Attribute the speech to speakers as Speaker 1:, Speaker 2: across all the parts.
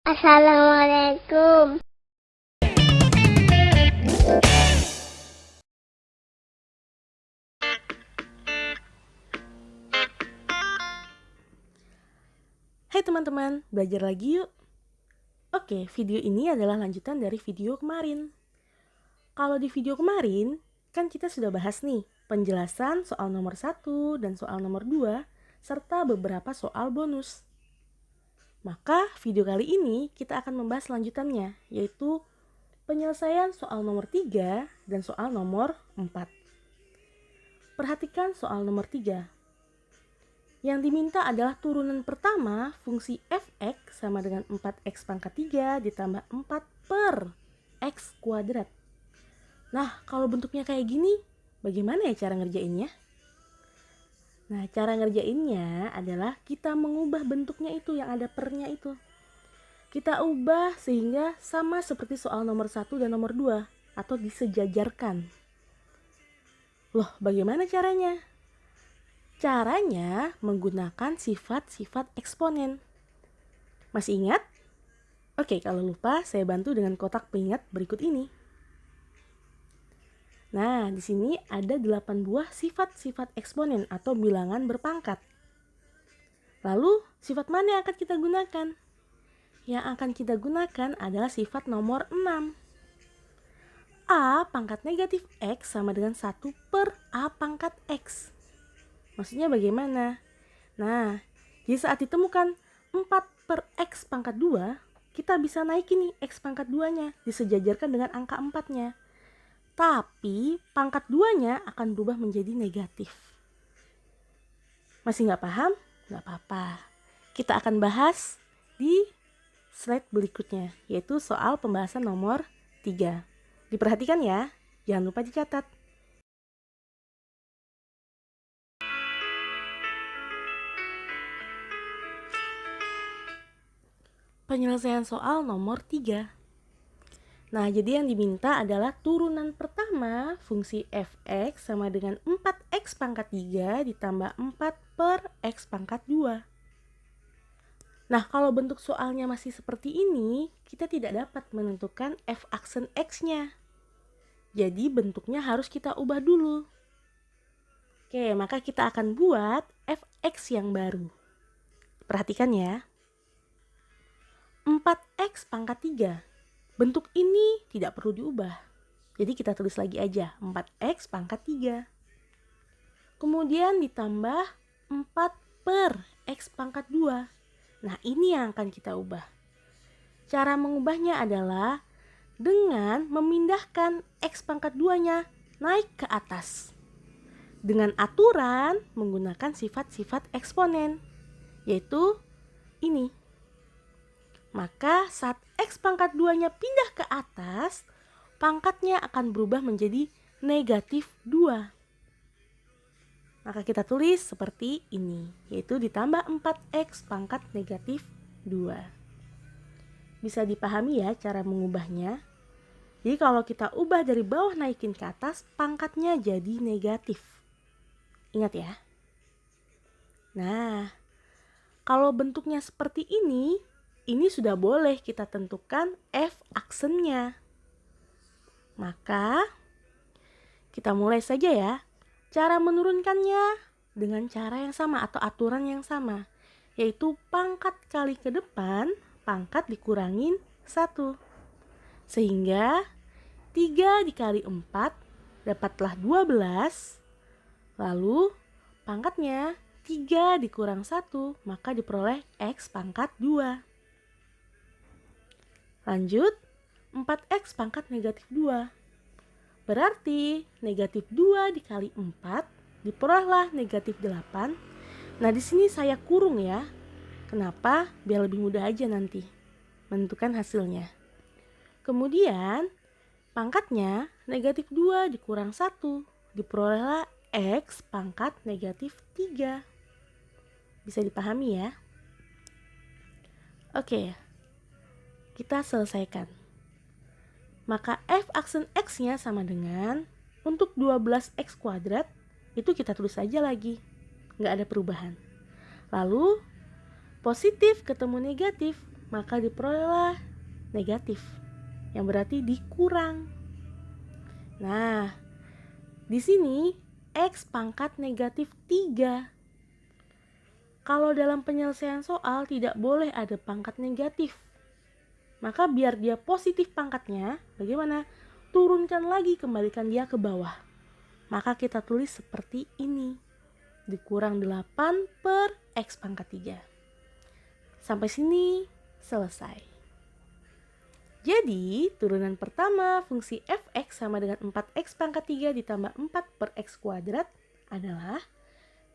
Speaker 1: Assalamualaikum.
Speaker 2: Hai teman-teman, belajar lagi yuk. Oke, video ini adalah lanjutan dari video kemarin. Kalau di video kemarin, kan kita sudah bahas nih penjelasan soal nomor 1 dan soal nomor 2, serta beberapa soal bonus. Maka video kali ini kita akan membahas lanjutannya, yaitu penyelesaian soal nomor 3 dan soal nomor 4. Perhatikan soal nomor 3. Yang diminta adalah turunan pertama fungsi f(x) sama dengan 4x pangkat 3 ditambah 4 per x kuadrat. Nah, kalau bentuknya kayak gini, bagaimana ya cara ngerjainnya? Nah, cara ngerjainnya adalah kita mengubah bentuknya itu yang ada pernya itu. Kita ubah sehingga sama seperti soal nomor 1 dan nomor 2 atau disejajarkan. Loh, bagaimana caranya? Caranya menggunakan sifat-sifat eksponen. Masih ingat? Oke, kalau lupa saya bantu dengan kotak pengingat berikut ini. Nah, di sini ada 8 buah sifat-sifat eksponen atau bilangan berpangkat. Lalu, sifat mana yang akan kita gunakan? Yang akan kita gunakan adalah sifat nomor 6. A pangkat negatif X sama dengan 1 per A pangkat X. Maksudnya bagaimana? Nah, jadi saat ditemukan 4 per X pangkat 2, kita bisa naikin nih X pangkat 2-nya, disejajarkan dengan angka 4-nya. Tapi pangkat 2-nya akan berubah menjadi negatif. Masih nggak paham? Nggak apa-apa. Kita akan bahas di slide berikutnya, yaitu soal pembahasan nomor 3. Diperhatikan ya, jangan lupa dicatat. Penyelesaian soal nomor 3. Nah, jadi yang diminta adalah turunan pertama fungsi f(x) sama dengan 4x pangkat 3 ditambah 4 per x pangkat 2. Nah, kalau bentuk soalnya masih seperti ini, kita tidak dapat menentukan f aksen x-nya. Jadi bentuknya harus kita ubah dulu. Oke, maka kita akan buat fx yang baru. Perhatikan ya. 4x pangkat 3. Bentuk ini tidak perlu diubah. Jadi kita tulis lagi aja 4x pangkat 3. Kemudian ditambah 4 per x pangkat 2. Nah, ini yang akan kita ubah. Cara mengubahnya adalah dengan memindahkan x pangkat 2-nya naik ke atas. Dengan aturan menggunakan sifat-sifat eksponen, yaitu ini. Maka saat x pangkat 2-nya pindah ke atas, pangkatnya akan berubah menjadi negatif 2. Maka kita tulis seperti ini, yaitu ditambah 4x pangkat negatif 2. Bisa dipahami ya cara mengubahnya. Jadi kalau kita ubah dari bawah naikin ke atas, pangkatnya jadi negatif. Ingat ya. Nah, kalau bentuknya seperti ini sudah boleh kita tentukan f aksennya. Maka kita mulai saja ya. Cara menurunkannya dengan cara yang sama atau aturan yang sama, yaitu pangkat kali ke depan, pangkat dikurangin 1. Sehingga 3 dikali 4 dapatlah 12. Lalu pangkatnya 3 dikurang 1, maka diperoleh x pangkat 2. Lanjut, 4x pangkat negatif 2. Berarti negatif 2 dikali 4 diperolehlah negatif 8. Nah, di sini saya kurung ya. Kenapa? Biar lebih mudah aja nanti menentukan hasilnya. Kemudian, pangkatnya negatif 2 dikurang 1 diperolehlah x pangkat negatif 3. Bisa dipahami ya? Oke. Kita selesaikan. Maka f aksen x-nya sama dengan, untuk 12x kuadrat, itu kita tulis aja lagi. Nggak ada perubahan. Lalu, positif ketemu negatif, maka diperolehlah negatif, yang berarti dikurang. Nah, di sini X pangkat negatif 3. Kalau dalam penyelesaian soal tidak boleh ada pangkat negatif. Maka biar dia positif pangkatnya, bagaimana? Turunkan lagi, kembalikan dia ke bawah. Maka kita tulis seperti ini. Dikurang 8 per X pangkat 3. Sampai sini selesai. Jadi, turunan pertama fungsi fx sama dengan 4x pangkat 3 ditambah 4 per x kuadrat adalah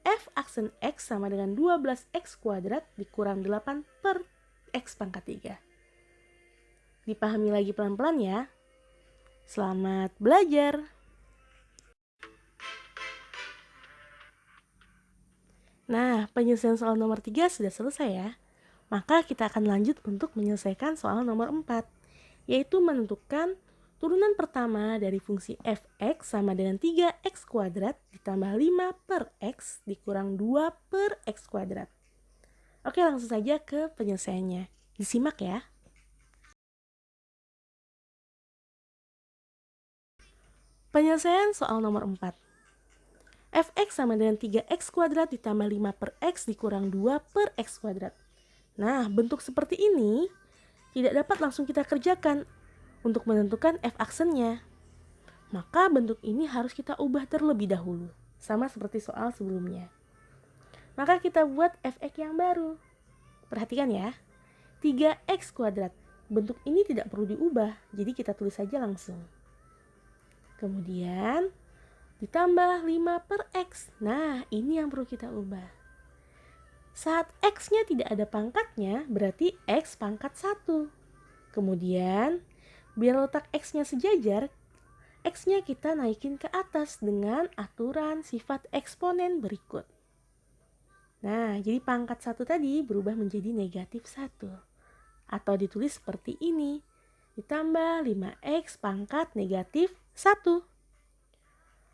Speaker 2: f aksen x sama dengan 12x kuadrat dikurang 8 per x pangkat 3. Dipahami lagi pelan-pelan ya. Selamat belajar! Nah, penyelesaian soal nomor 3 sudah selesai ya. Maka kita akan lanjut untuk menyelesaikan soal nomor 4, yaitu menentukan turunan pertama dari fungsi fx sama dengan 3x kuadrat ditambah 5 per x dikurang 2 per x kuadrat. Oke, langsung saja ke penyelesaiannya. Disimak ya. Penyelesaian soal nomor 4. Fx sama dengan 3x kuadrat ditambah 5 per x dikurang 2 per x kuadrat. Nah, bentuk seperti ini tidak dapat langsung kita kerjakan untuk menentukan f aksennya. Maka bentuk ini harus kita ubah terlebih dahulu, sama seperti soal sebelumnya. Maka kita buat fx yang baru. Perhatikan ya, 3x kuadrat. Bentuk ini tidak perlu diubah, jadi kita tulis saja langsung. Kemudian ditambah 5 per x. Nah, ini yang perlu kita ubah. Saat x-nya tidak ada pangkatnya, berarti x pangkat 1. Kemudian, biar letak x-nya sejajar, x-nya kita naikin ke atas dengan aturan sifat eksponen berikut. Nah, jadi pangkat 1 tadi berubah menjadi negatif 1. Atau ditulis seperti ini, ditambah 5x pangkat negatif 1.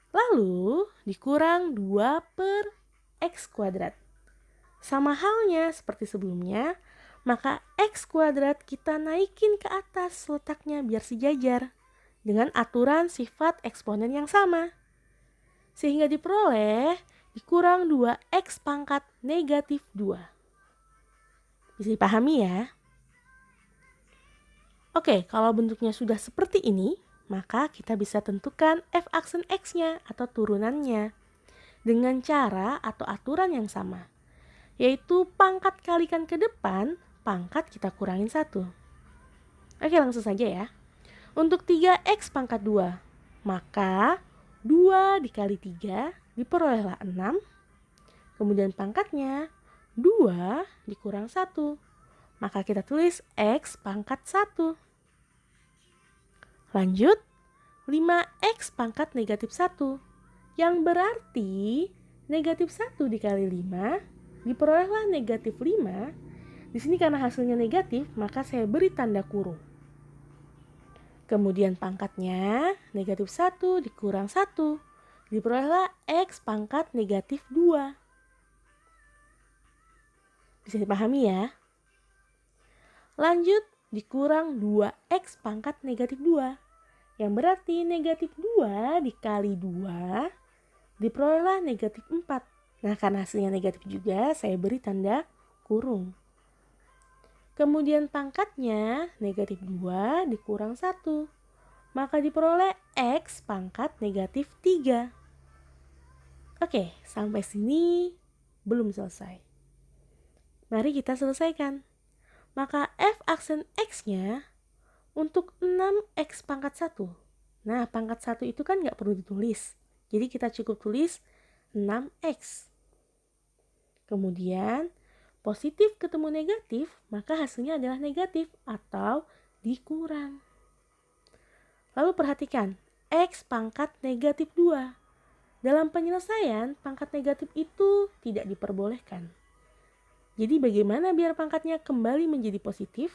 Speaker 2: Lalu dikurang 2 per x kuadrat. Sama halnya seperti sebelumnya, maka x kuadrat kita naikin ke atas letaknya biar sejajar dengan aturan sifat eksponen yang sama. Sehingga diperoleh dikurang 2x pangkat negatif 2. Bisa dipahami ya? Oke, kalau bentuknya sudah seperti ini, maka kita bisa tentukan f aksen x-nya atau turunannya dengan cara atau aturan yang sama, yaitu pangkat kalikan ke depan, pangkat kita kurangin 1. Oke, langsung saja ya. Untuk 3x pangkat 2, maka 2 dikali 3 diperolehlah 6. Kemudian pangkatnya 2 dikurang 1, maka kita tulis x pangkat 1. Lanjut, 5x pangkat negatif 1, yang berarti negatif 1 dikali 5 diperolehlah negatif 5. Di sini karena hasilnya negatif, maka saya beri tanda kurung. Kemudian pangkatnya negatif 1 dikurang 1, diperolehlah x pangkat negatif 2. Bisa dipahami ya? Lanjut, dikurang 2x pangkat negatif 2, yang berarti negatif 2 dikali 2 diperolehlah negatif 4. Nah, karena hasilnya negatif juga, saya beri tanda kurung. Kemudian pangkatnya negatif 2 dikurang 1, maka diperoleh x pangkat negatif 3. Oke, sampai sini belum selesai. Mari kita selesaikan. Maka f aksen x-nya untuk 6x pangkat 1. Nah, pangkat 1 itu kan nggak perlu ditulis. Jadi kita cukup tulis 6x. Kemudian, positif ketemu negatif, maka hasilnya adalah negatif atau dikurang. Lalu perhatikan, x pangkat negatif 2. Dalam penyelesaian, pangkat negatif itu tidak diperbolehkan. Jadi bagaimana biar pangkatnya kembali menjadi positif?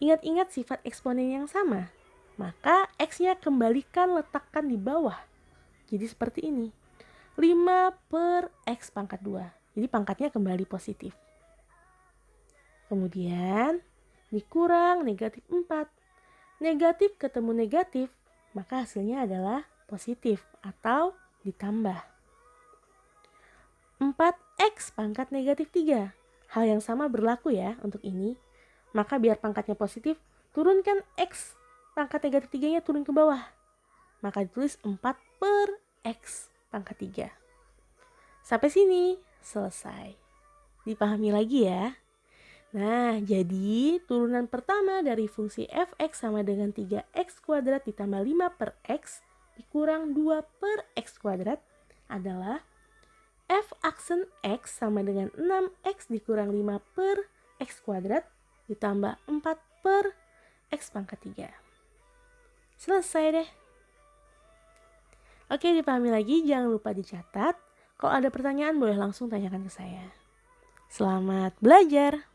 Speaker 2: Ingat-ingat sifat eksponen yang sama. Maka x-nya kembalikan letakkan di bawah. Jadi seperti ini. 5 per x pangkat 2. Jadi pangkatnya kembali positif. Kemudian dikurang negatif 4. Negatif ketemu negatif, maka hasilnya adalah positif atau ditambah. 4x pangkat negatif 3. Hal yang sama berlaku ya untuk ini. Maka biar pangkatnya positif, turunkan x pangkat negatif 3-nya turun ke bawah. Maka ditulis 4 per x pangkat 3. Sampai sini selesai. Dipahami lagi ya. Nah, jadi turunan pertama dari fungsi f(x) sama dengan 3x kuadrat ditambah 5 per x dikurang 2 per x kuadrat adalah f aksen x sama dengan 6x dikurang 5 per x kuadrat ditambah 4 per x pangkat 3. Selesai deh. Oke, dipahami lagi, jangan lupa dicatat. Kalau ada pertanyaan boleh langsung tanyakan ke saya. Selamat belajar!